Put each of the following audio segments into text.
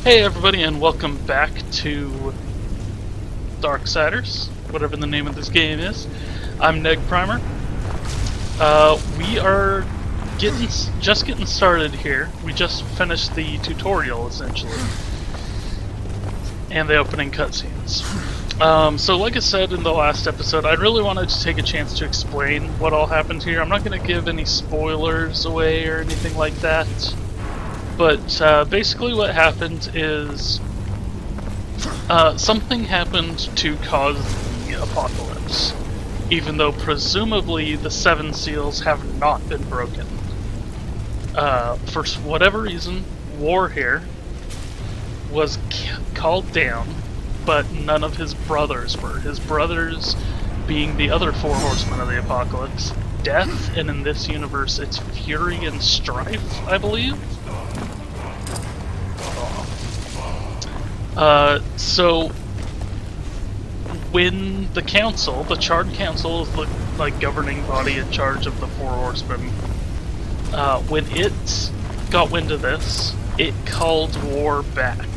Hey everybody, and welcome back to Darksiders, whatever the name of this game is. I'm Neg Primer. We are just getting started here. We just finished the tutorial, essentially, and the opening cutscenes. So like I said in the last episode, I really wanted to take a chance to explain what all happened here. I'm not going to give any spoilers away or anything like that. But basically what happened is something happened to cause the apocalypse, even though presumably the 7 seals have not been broken. For whatever reason, war here was called down, but none of his brothers were. His brothers being the other 4 horsemen of the apocalypse, Death, and in this universe it's Fury and Strife, I believe. So when the council, the Charred Council is the governing body in charge of the 4 horsemen, when it got wind of this, it called war back.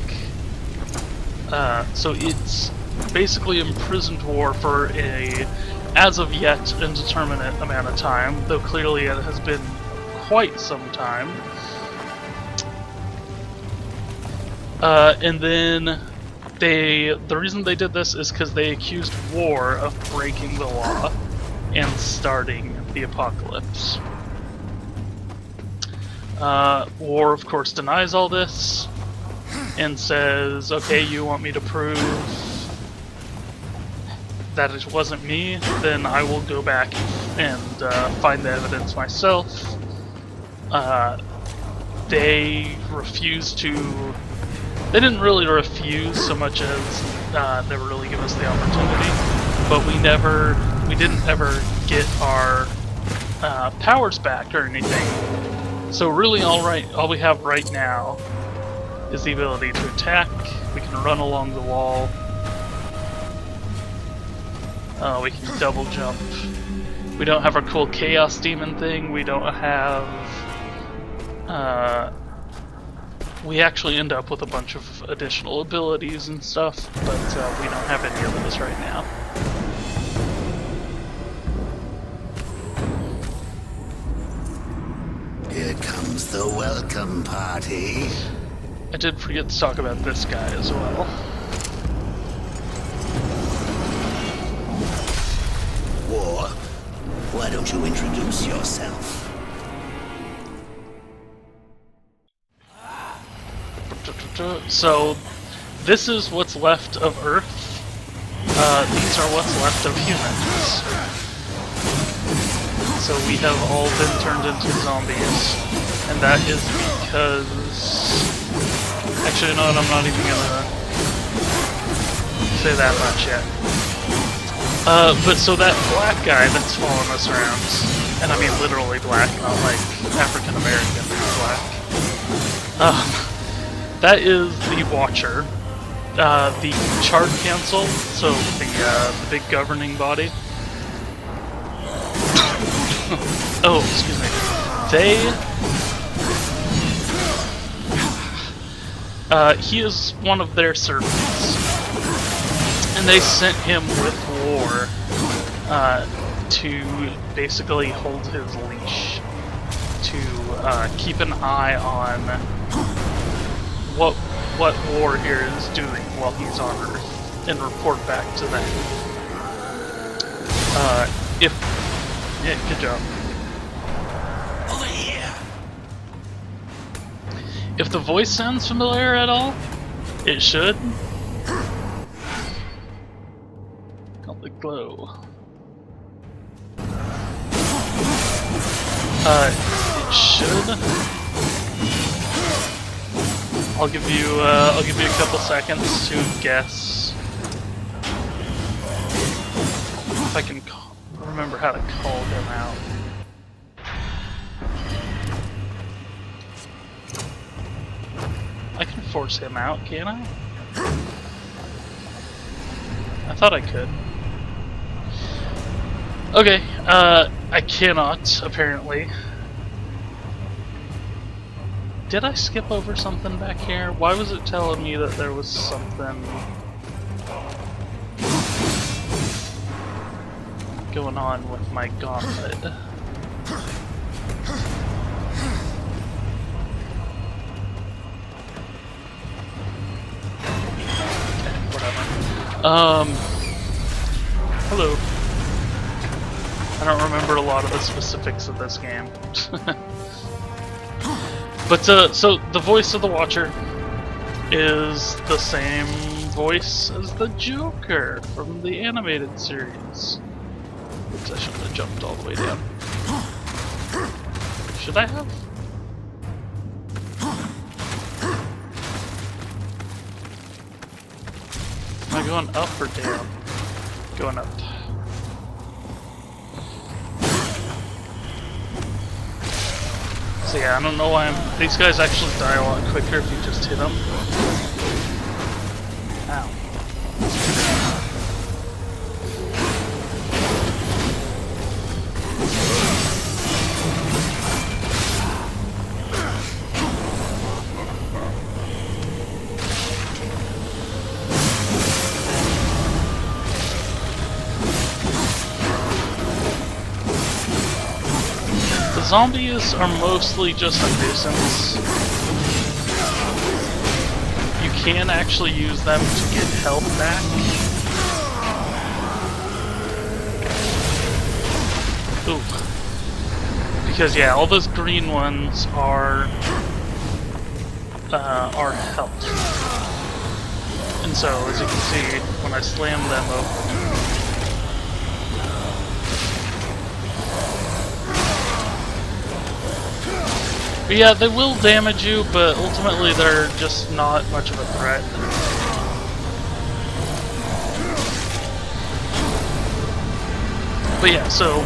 So it's basically imprisoned war for a, as of yet, indeterminate amount of time, though clearly it has been quite some time. And then the reason they did this is because they accused war of breaking the law and starting the apocalypse. War, of course, denies all this and says, okay, you want me to prove that it wasn't me, then I will go back and find the evidence myself. They refused to... They didn't really refuse so much as never really give us the opportunity, but we didn't ever get our powers back or anything. So really all we have right now is the ability to attack. We can run along the wall. We can double jump. We don't have our cool Chaos Demon thing. We don't have... we actually end up with a bunch of additional abilities and stuff, but we don't have any of those right now. Here comes the welcome party. I did forget to talk about this guy as well. War, why don't you introduce yourself? So, this is what's left of Earth. These are what's left of humans. So we have all been turned into zombies, and that is because... Actually, you know what, I'm not even gonna say that much yet. But so that black guy that's following us around, and I mean literally black, not like African American black. That is the Watcher, the Charred Council, so the big governing body. Oh, excuse me. He is one of their servants, and they sent him with war to basically hold his leash, to keep an eye on what war here is doing while he's on Earth, and report back to them. Yeah, good job. Over here. If the voice sounds familiar at all, it should. Called the glow. It should. I'll give you a couple seconds to guess if I can remember how to call him out. I can force him out, can't I? I thought I could. Okay, I cannot, apparently. Did I skip over something back here? Why was it telling me that there was something going on with my gauntlet? Okay, whatever. Hello. I don't remember a lot of the specifics of this game. But, so the voice of the Watcher is the same voice as the Joker from the animated series. Oops, I shouldn't have jumped all the way down. Should I have? Am I going up or down? Going up. So yeah, I don't know why these guys actually die a lot quicker if you just hit them. Ow. Zombies are mostly just a nuisance. You can actually use them to get health back. Ooh. Because yeah, all those green ones are health. And so, as you can see, when I slam them open, but yeah, they will damage you, but ultimately they're just not much of a threat. But yeah, so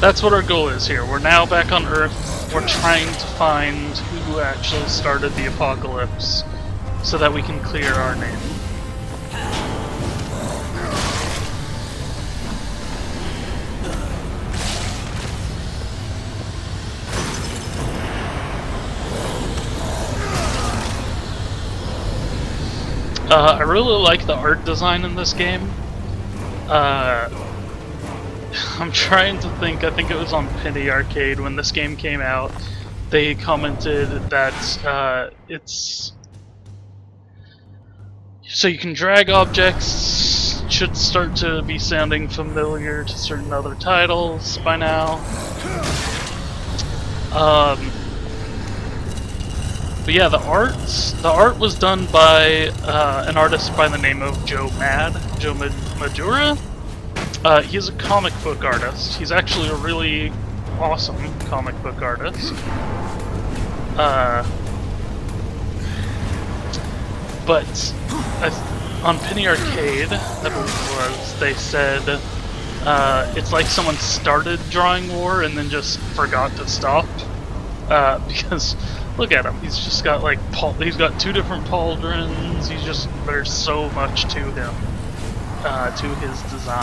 that's what our goal is here. We're now back on Earth. We're trying to find who actually started the apocalypse so that we can clear our name. I really like the art design in this game. I'm trying to think, I think it was on Penny Arcade when this game came out. They commented that it's... So you can drag objects, should start to be sounding familiar to certain other titles by now. But yeah, the art was done by an artist by the name of Joe Madura. He's a comic book artist. He's actually a really awesome comic book artist. But on Penny Arcade, I believe it was, they said it's like someone started drawing war and then just forgot to stop. Because look at him, he's just got like he's got two different pauldrons. He's just, there's so much to him, to his design.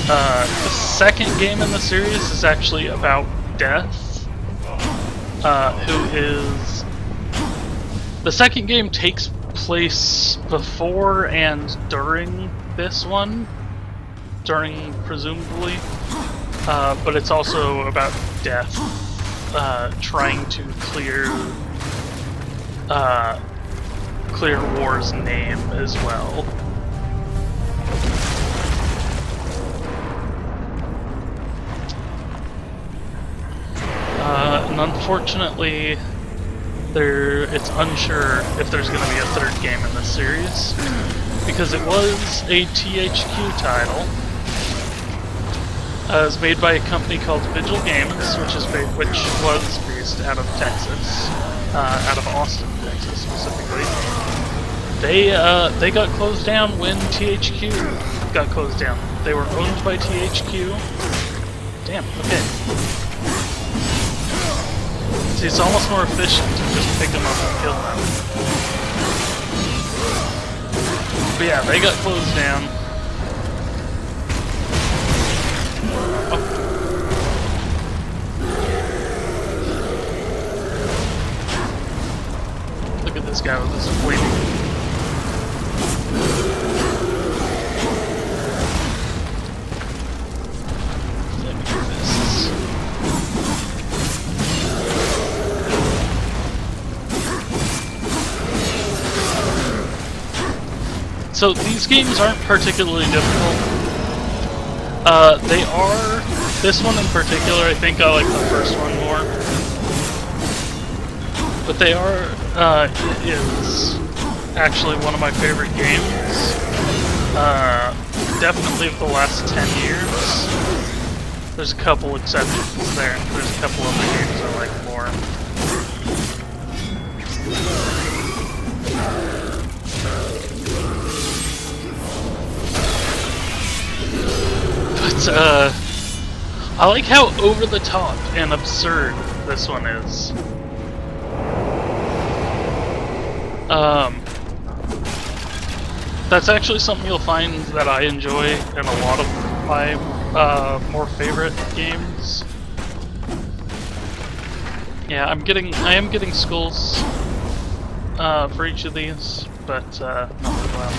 The second game in the series is actually about Death, who is... The second game takes place before and during this one, presumably, but it's also about Death, trying to clear War's name as well. And unfortunately, it's unsure if there's going to be a third game in this series, because it was a THQ title. It was made by a company called Vigil Games, which was based out of Texas, out of Austin, Texas specifically. They got closed down when THQ got closed down. They were owned by THQ. Damn. Okay. See, it's almost more efficient to just pick them up and kill them. But yeah, they got closed down. So these games aren't particularly difficult. They are. This one in particular, I think I like the first one more. But they are. It is actually one of my favorite games. Definitely of the last 10 years. There's a couple exceptions there. There's a couple other games I like more. But, I like how over the top and absurd this one is. That's actually something you'll find that I enjoy in a lot of my more favorite games. Yeah, I am getting skulls for each of these, but not really well.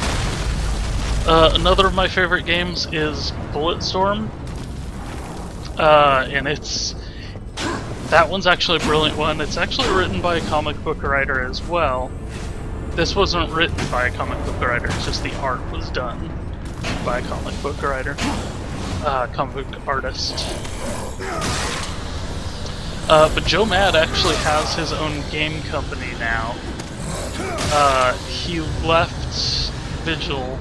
Another of my favorite games is Bulletstorm, and that one's actually a brilliant one. It's actually written by a comic book writer as well. This wasn't written by a comic book writer, it's just the art was done by a comic book writer, comic book artist. But Joe Mad actually has his own game company now. He left Vigil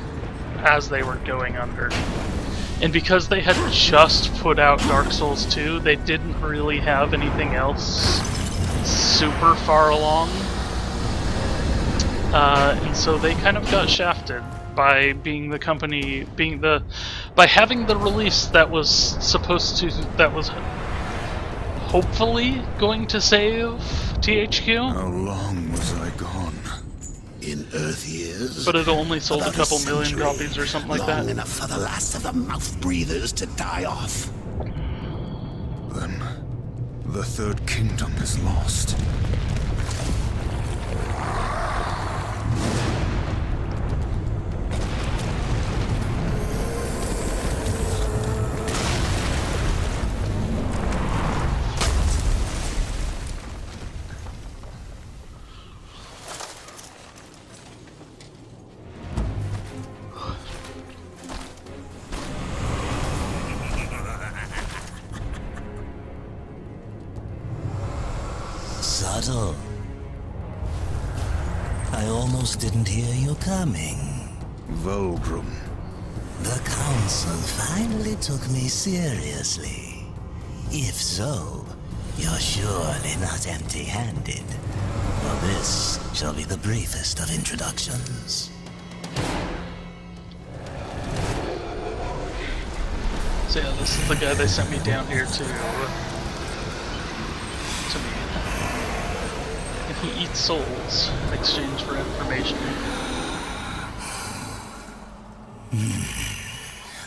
as they were going under. And because they had just put out Dark Souls 2, they didn't really have anything else super far along. And so they kind of got shafted by being the company, by having the release that was hopefully going to save THQ. How long was I gone? In Earth years. But it only sold a About couple million century. copies or something like that. Long enough for the last of the mouth breathers to die off. Then the Third Kingdom is lost. Subtle. I almost didn't hear you coming. Vulgrim. The Council finally took me seriously. If so, you're surely not empty-handed. Well, this shall be the briefest of introductions. So yeah, this is the guy they sent me down here to meet. And he eats souls in exchange for information.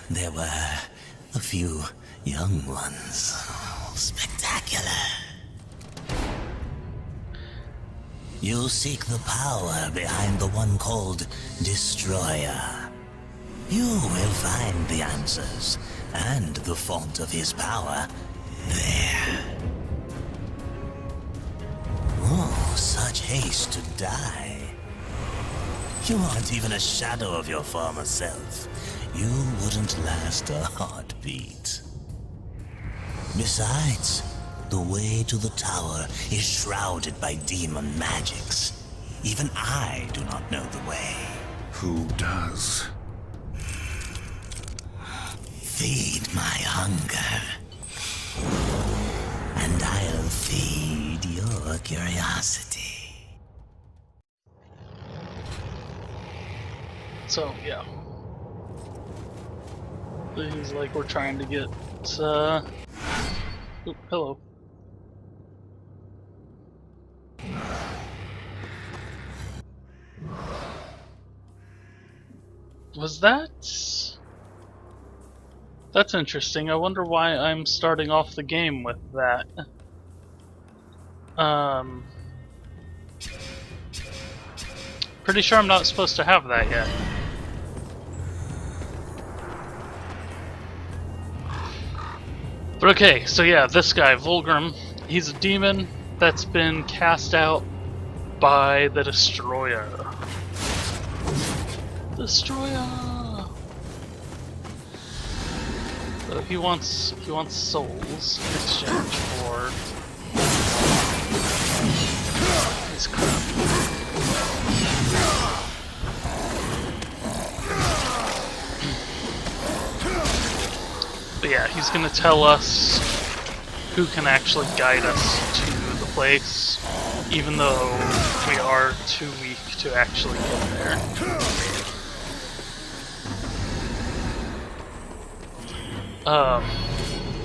There were a few young ones. Spectacular. You seek the power behind the one called Destroyer. You will find the answers and the font of his power there. Oh, such haste to die. You aren't even a shadow of your former self. You wouldn't last a heartbeat. Besides, the way to the tower is shrouded by demon magics. Even I do not know the way. Who does? Feed my hunger, and I'll feed your curiosity. So yeah. He's like, we're trying to get Oop, hello. Was that? That's interesting. I wonder why I'm starting off the game with that. Pretty sure I'm not supposed to have that yet. But okay, so yeah, this guy, Vulgrim, he's a demon that's been cast out by the Destroyer. Destroyer! So he wants souls in exchange for his crap. But yeah, he's gonna tell us who can actually guide us to the place, even though we are too weak to actually get there.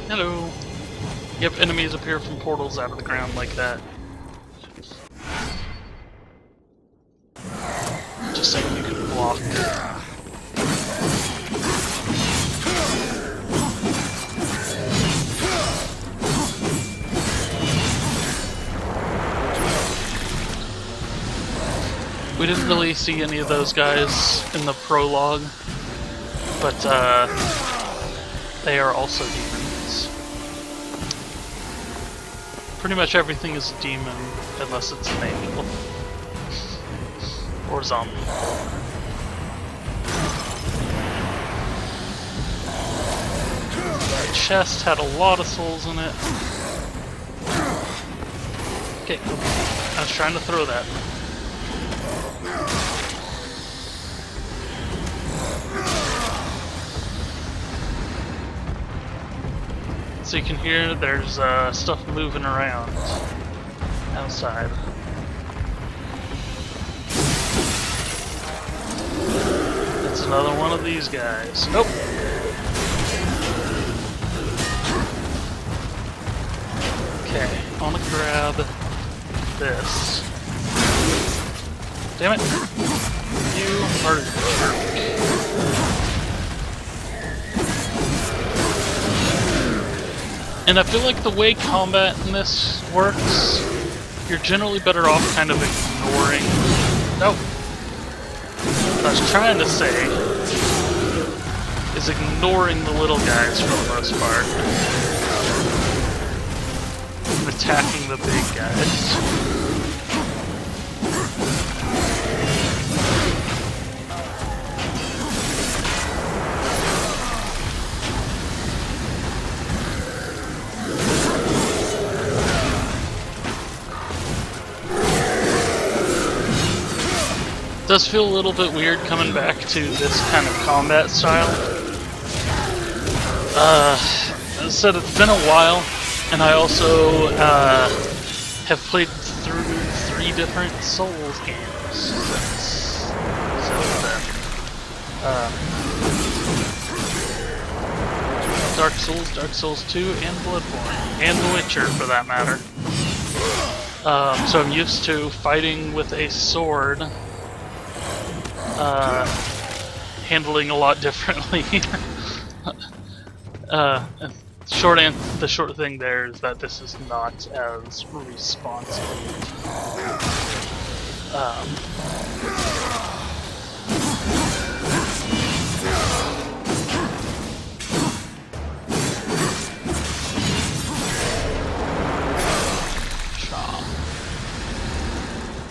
Hello. Yep, enemies appear from portals out of the ground like that. Just saying you can block. We didn't really see any of those guys in the prologue, but they are also demons. Pretty much everything is a demon, unless it's an angel. Or zombie. That chest had a lot of souls in it. Okay, I was trying to throw that. So you can hear there's stuff moving around outside. It's another one of these guys. Nope. Okay, I want to grab this. Damn it! You are a jerk. And I feel like the way combat in this works, you're generally better off kind of ignoring. Nope. What I was trying to say is ignoring the little guys for the most part. And attacking the big guys. It does feel a little bit weird coming back to this kind of combat style. As I said, it's been a while, and I also have played through 3 different Souls games since then. Dark Souls 2, and Bloodborne, and The Witcher for that matter. So I'm used to fighting with a sword. Handling a lot differently. The short thing there is that this is not as responsive.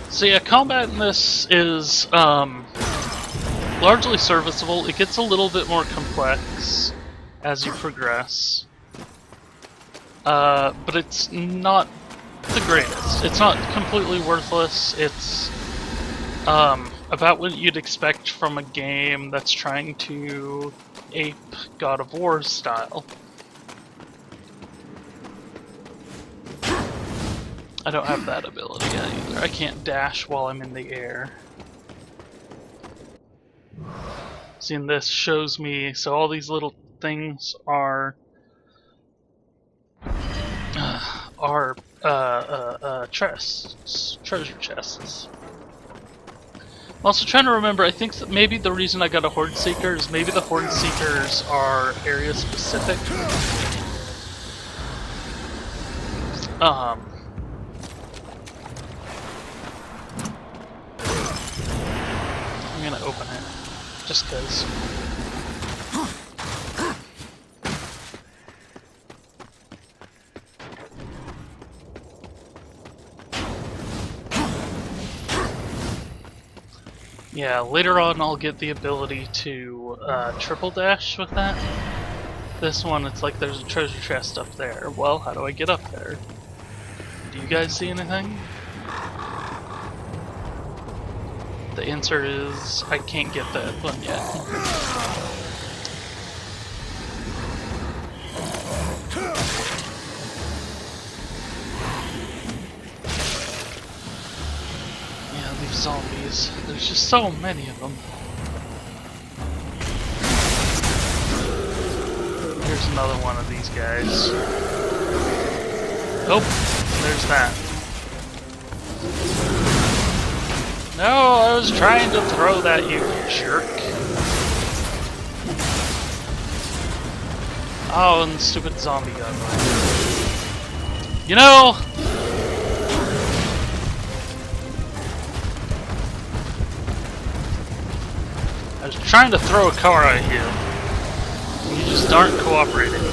So yeah, combat in this is largely serviceable. It gets a little bit more complex as you progress, but it's not the greatest. It's not completely worthless. It's about what you'd expect from a game that's trying to ape God of War's style. I don't have that ability yet either. I can't dash while I'm in the air. Seeing this shows me, so all these little things are chests, treasure chests. I'm also trying to remember, I think that maybe the reason I got a Horde Seeker is maybe the Horde Seekers are area specific. I'm gonna open it. Just cause. Yeah, later on I'll get the ability to triple dash with that. This one, it's like there's a treasure chest up there. Well, how do I get up there? Do you guys see anything? The answer is I can't get that one yet. Yeah, these zombies. There's just so many of them. Here's another one of these guys. Oh, there's that. No, I was trying to throw that, you jerk. Oh, and the stupid zombie got away. You know, I was trying to throw a car at you. You just aren't cooperating.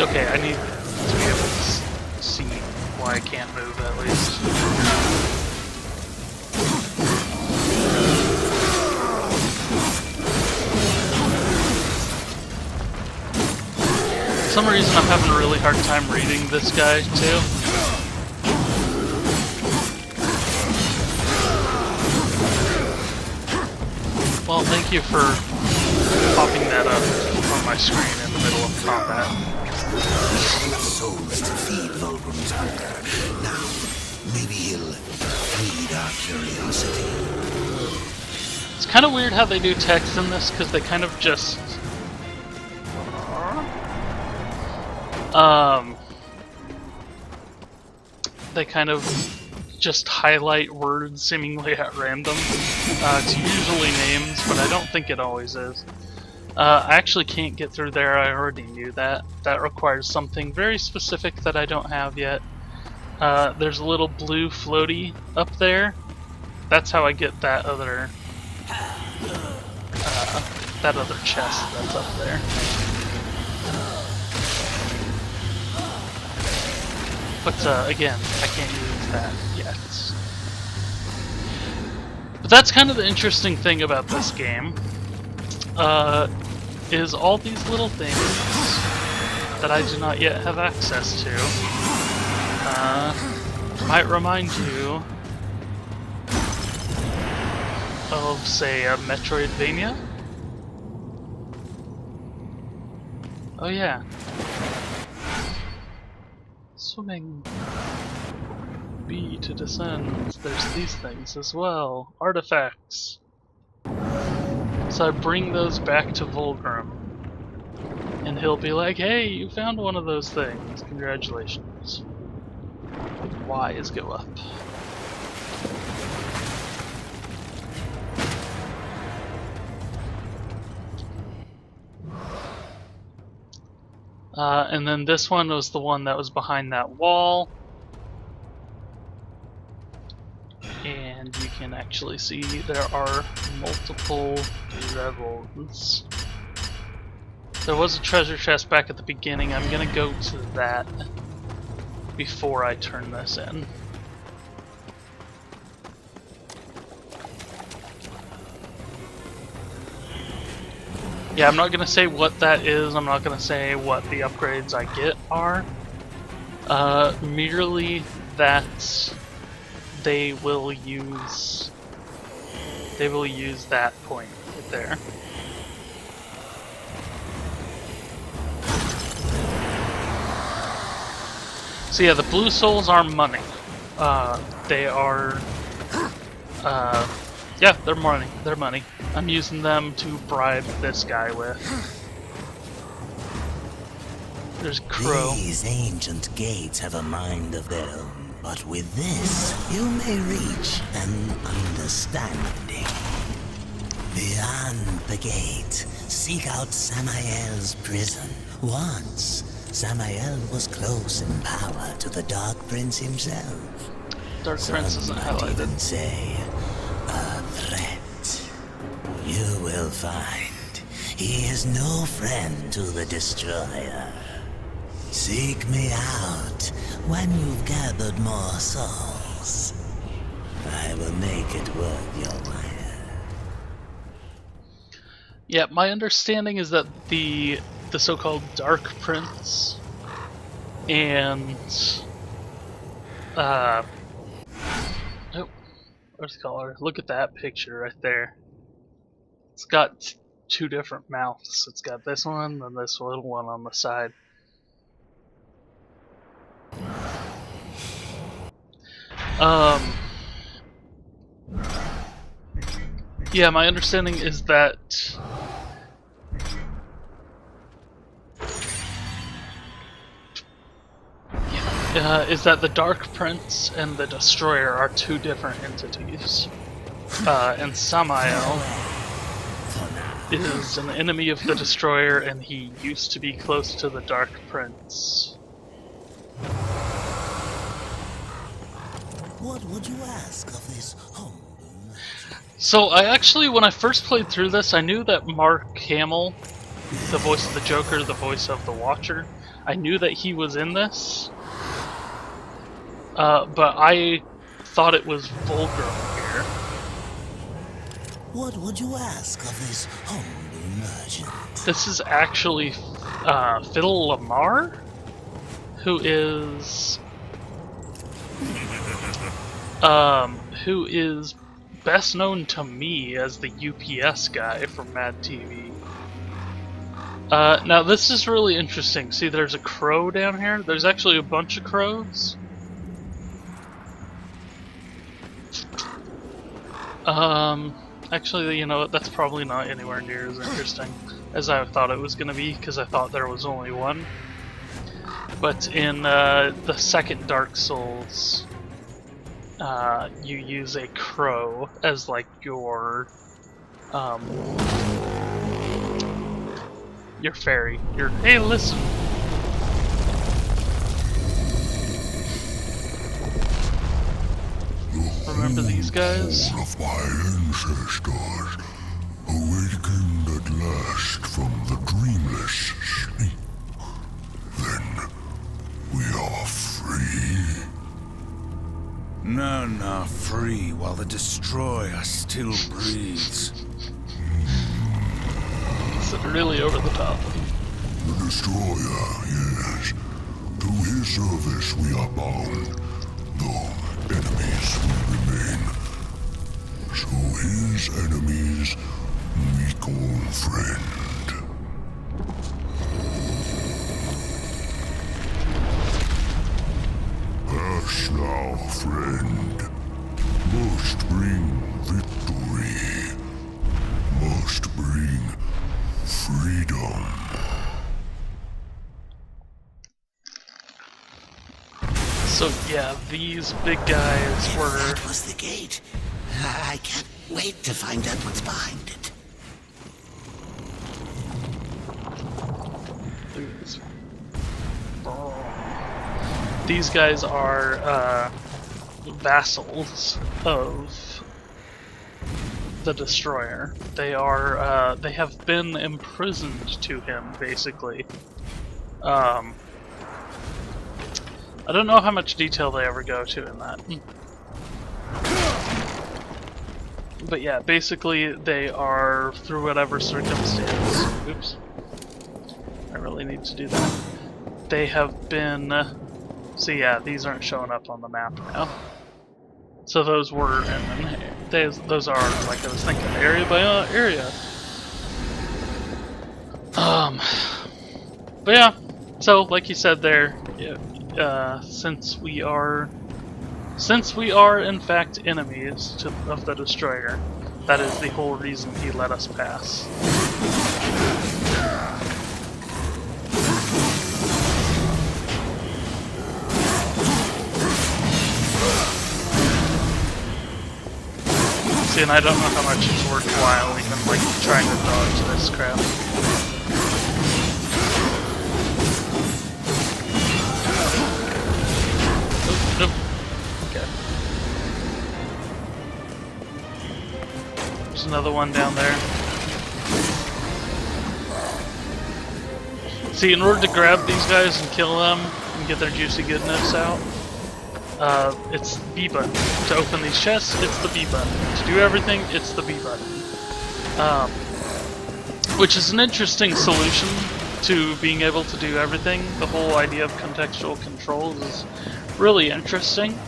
Okay, I need to be able to see why I can't move at least. For some reason I'm having a really hard time reading this guy too. Well, thank you for popping that up on my screen in the middle of combat. Enough souls to feed Vulgrim's hunger. Now, maybe he'll feed our curiosity. It's kind of weird how they do text in this, because they kind of just... they kind of just highlight words seemingly at random. It's usually names, but I don't think it always is. I actually can't get through there, I already knew that. That requires something very specific that I don't have yet. There's a little blue floaty up there. That's how I get that other chest that's up there. But again, I can't use that yet. But that's kind of the interesting thing about this game. Is all these little things that I do not yet have access to might remind you of, say, a Metroidvania? Oh yeah. Swimming. B to descend. There's these things as well. Artifacts. So I bring those back to Vulgrim, and he'll be like, hey, you found one of those things. Congratulations. Y's go up. And then this one was the one that was behind that wall. And you can actually see there are multiple levels. There was a treasure chest back at the beginning. I'm gonna go to that before I turn this in. Yeah, I'm not gonna say what that is. I'm not gonna say what the upgrades I get are. Merely that they will use that point right there. So yeah, the blue souls are money. They are yeah, they're money. They're money. I'm using them to bribe this guy with. There's Crow. These ancient gates have a mind of their own. But with this, you may reach an understanding. Beyond the gate, seek out Samael's prison. Once, Samael was close in power to the Dark Prince himself. Dark Prince isn't highlighted. Even say, a threat. You will find he is no friend to the Destroyer. Seek me out when you've gathered more souls. I will make it worth your while. Yeah, my understanding is that the so-called Dark Prince and oh, what's it called? Look at that picture right there. It's got two different mouths. It's got this one and this little one on the side. Yeah, my understanding is that the Dark Prince and the Destroyer are two different entities. And Samael is an enemy of the Destroyer, and he used to be close to the Dark Prince. What would you ask of this humble? So I actually, when I first played through this, I knew that Mark Hamill, the voice of the Joker, the voice of the Watcher, I knew that he was in this. But I thought it was Vulgrim here. What would you ask of this humble merchant? This is actually Phil Lamar, who is best known to me as the UPS guy from Mad TV. Now this is really interesting. See, there's a crow down here. There's actually a bunch of crows. Actually, you know what? That's probably not anywhere near as interesting as I thought it was going to be, because I thought there was only one. But in the second Dark Souls, you use a crow as like your fairy. Hey, listen. Remember these guys? Of my ancestors, awakened at last from the dreamless sleep. Then we are free. No, free while the Destroyer still breathes. It's really over the top. The Destroyer, yes. To his service we are bound, though enemies will remain. So his enemies we call friend. Pass now, friend. Must bring victory. Must bring freedom. So yeah, these big guys were... That was the gate. I can't wait to find out what's behind it. These guys are vassals of the Destroyer. They are they have been imprisoned to him, basically. I don't know how much detail they ever go to in that. But yeah, basically they are, through whatever circumstance... Oops. I really need to do that. They have been... So yeah, these aren't showing up on the map now. So those were... those are, like I was thinking, area by area. But yeah, so like you said there, since we are in fact enemies of the Destroyer, that is the whole reason he let us pass. See, and I don't know how much it's worthwhile even like trying to dodge this crap. Nope. Okay. There's another one down there. See, in order to grab these guys and kill them and get their juicy goodness out, it's the B button. To open these chests, it's the B button. To do everything, it's the B button. Which is an interesting solution to being able to do everything. The whole idea of contextual controls is really interesting.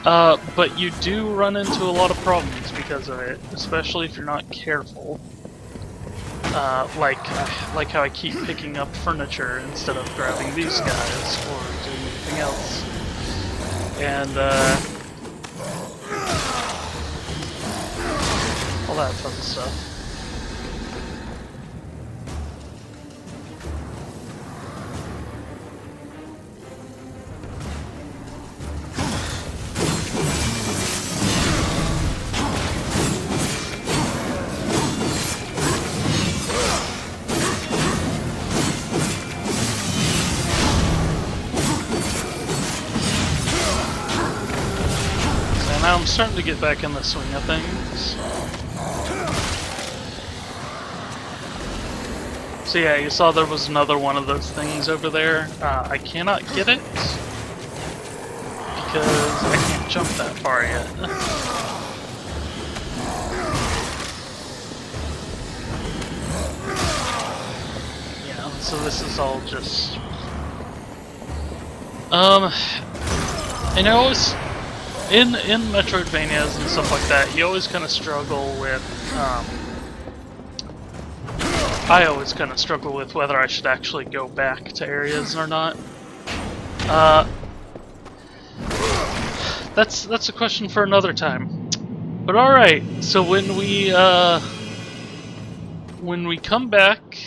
But you do run into a lot of problems because of it, especially if you're not careful. Like how I keep picking up furniture instead of grabbing these guys or doing anything else. And all that fun stuff. Now I'm starting to get back in the swing of things. So yeah, you saw there was another one of those things over there. I cannot get it because I can't jump that far yet. Yeah, so this is all just... and I always... In Metroidvanias and stuff like that, you always kind of struggle with, I always kind of struggle with whether I should actually go back to areas or not. That's a question for another time. But alright, so when we come back,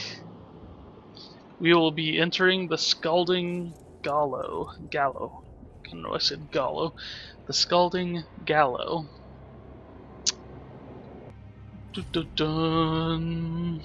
we will be entering the Scalding Gallow. I don't know, I said Gallow. The Scalding Gallow. Dun, dun, dun.